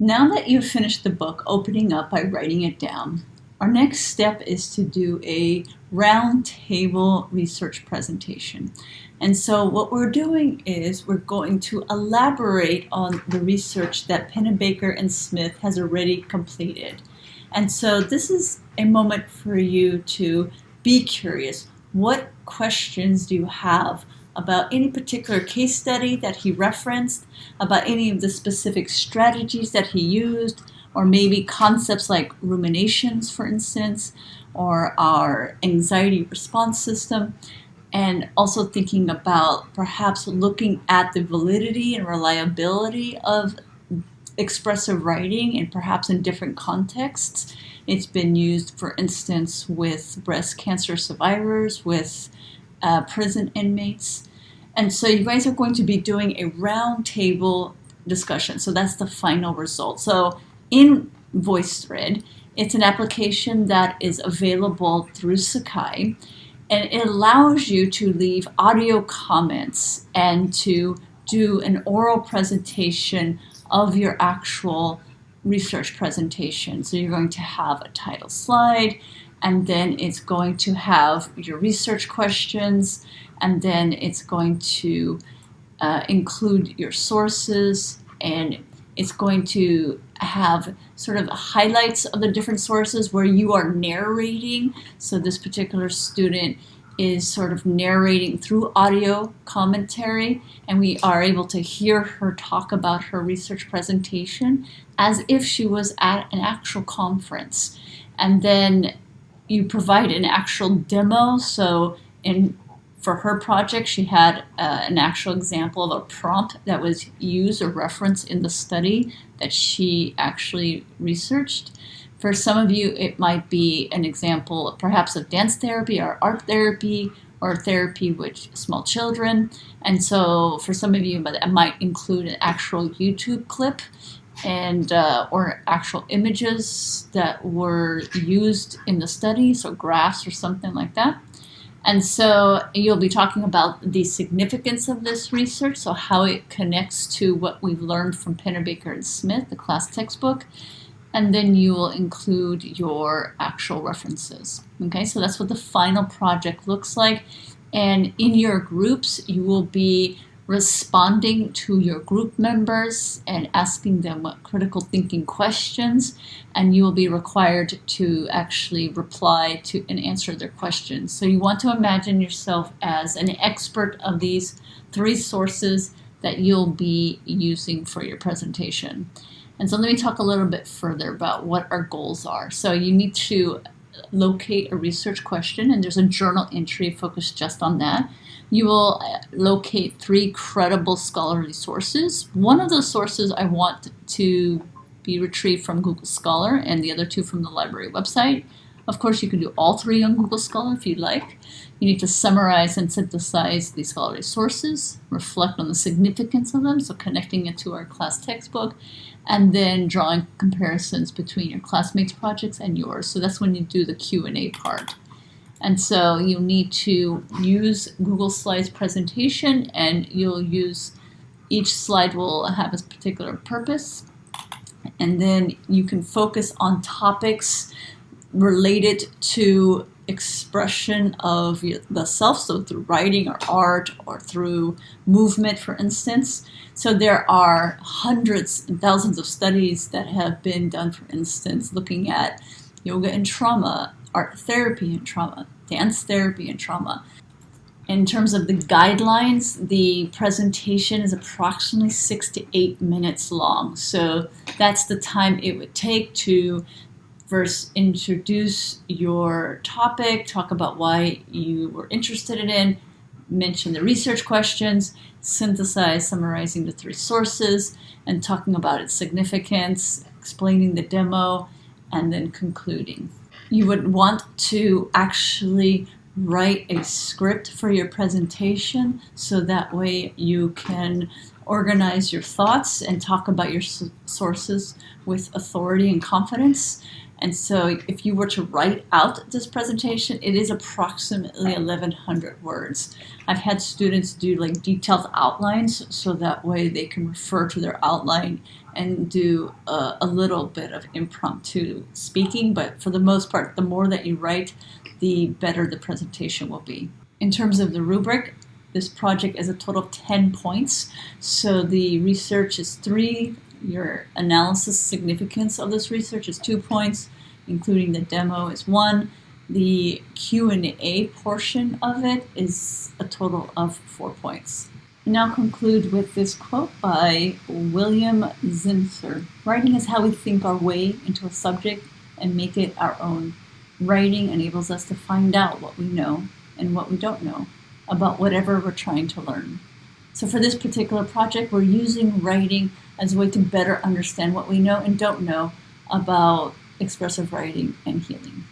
Now that you've finished the book, opening up by writing it down, our next step is to do a roundtable research presentation. And so what we're doing is we're going to elaborate on the research that Pennebaker and Smith has already completed. And so this is a moment for you to be curious. What questions do you have about any particular case study that he referenced, about any of the specific strategies that he used, or maybe concepts like ruminations, for instance, or our anxiety response system, and also thinking about perhaps looking at the validity and reliability of expressive writing and perhaps in different contexts. It's been used, for instance, with breast cancer survivors, with prison inmates. And so you guys are going to be doing a roundtable discussion. So that's the final result. So in Voicethread, it's an application that is available through Sakai, and it allows you to leave audio comments and to do an oral presentation of your actual research presentation. So you're going to have a title slide, and then it's going to have your research questions, and then it's going to include your sources, and it's going to have sort of highlights of the different sources where you are narrating. So this particular student is sort of narrating through audio commentary, and we are able to hear her talk about her research presentation as if she was at an actual conference. And then you provide an actual demo. So for her project, she had an actual example of a prompt that was used or referenced in the study that she actually researched. For some of you, it might be an example perhaps of dance therapy or art therapy or therapy with small children. And so for some of you, it might include an actual YouTube clip and or actual images that were used in the study, so graphs or something like that. And so you'll be talking about the significance of this research, so how it connects to what we've learned from Pennebaker and Smith, the class textbook, and then you will include your actual references. Okay, so that's what the final project looks like. And in your groups, you will be responding to your group members and asking them what critical thinking questions, and you will be required to actually reply to and answer their questions. So you want to imagine yourself as an expert of these 3 sources that you'll be using for your presentation. And so let me talk a little bit further about what our goals are. So you need to locate a research question, and there's a journal entry focused just on that. You will locate 3 credible scholarly sources. One of those sources I want to be retrieved from Google Scholar, and the other 2 from the library website. Of course, you can do all 3 on Google Scholar if you'd like. You need to summarize and synthesize these scholarly sources, reflect on the significance of them, so connecting it to our class textbook, and then drawing comparisons between your classmates' projects and yours. So that's when you do the Q&A part. And so you'll need to use Google Slides presentation, and you'll use, each slide will have a particular purpose. And then you can focus on topics related to expression of the self, so through writing or art or through movement, for instance. So there are hundreds and thousands of studies that have been done, for instance, looking at yoga and trauma, art therapy and trauma, dance therapy and trauma. In terms of the guidelines, the presentation is approximately 6 to 8 minutes long. So that's the time it would take to first introduce your topic, talk about why you were interested in it, mention the research questions, synthesize, summarizing the 3 sources, and talking about its significance, explaining the demo, and then concluding. You would want to actually write a script for your presentation, so that way you can organize your thoughts and talk about your sources with authority and confidence. And so if you were to write out this presentation, it is approximately 1,100 words. I've had students do like detailed outlines so that way they can refer to their outline and do a little bit of impromptu speaking. But for the most part, the more that you write, the better the presentation will be. In terms of the rubric, this project is a total of 10 points. So the research is 3. Your analysis significance of this research is 2 points, including the demo is 1. The Q&A portion of it is a total of 4 points. I now conclude with this quote by William Zinsser. Writing is how we think our way into a subject and make it our own. Writing enables us to find out what we know and what we don't know about whatever we're trying to learn. So for this particular project, we're using writing as a way to better understand what we know and don't know about expressive writing and healing.